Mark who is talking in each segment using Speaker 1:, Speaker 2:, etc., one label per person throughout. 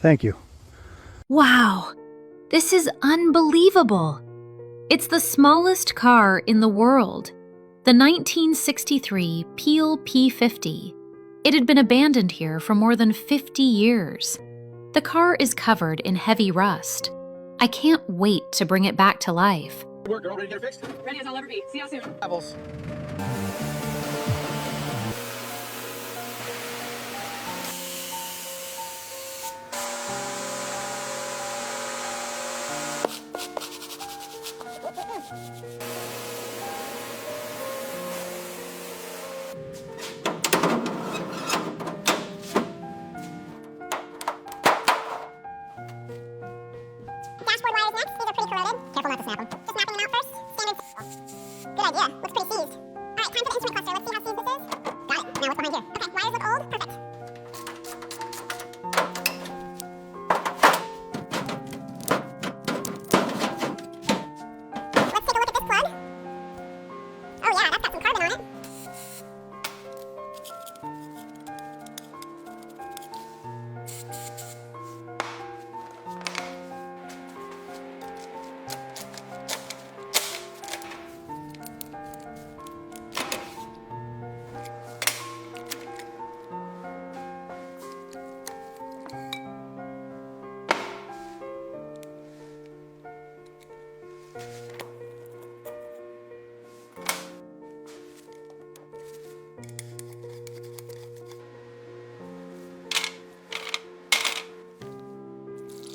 Speaker 1: Thank you.
Speaker 2: Wow, this is unbelievable. It's the smallest car in the world, the 1963 Peel P50. It had been abandoned here for more than 50 years. The car is covered in heavy rust. I can't wait to bring it back to life.
Speaker 3: Good work, girl. Ready to get it fixed?
Speaker 4: Ready as I'll ever be. See y'all soon.
Speaker 3: Levels.
Speaker 5: Dashboard wires next. These are pretty corroded. Careful not to snap them. Just snapping them out first. Standard. Good idea. Looks pretty seized. All right, time for the instrument cluster. Let's see how seized this is. Got it. Now what's behind here? Okay, wires look old. Perfect. Let's take a look at this plug. Oh yeah, that's got some carbon on it.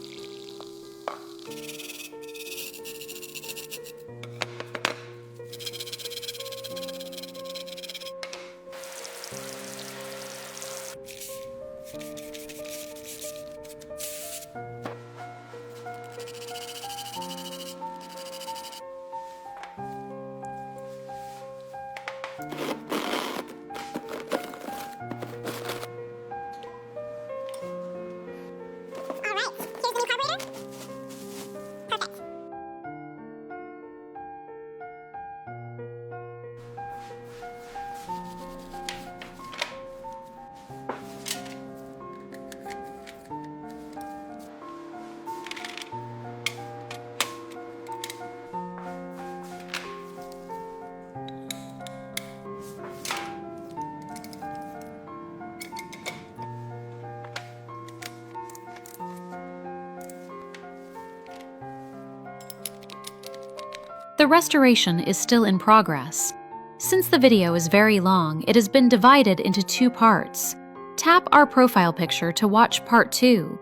Speaker 5: All right, here's the new carburetor. Perfect.
Speaker 2: The restoration is still in progress. Since the video is very long, it has been divided into two parts. Tap our profile picture to watch part 2.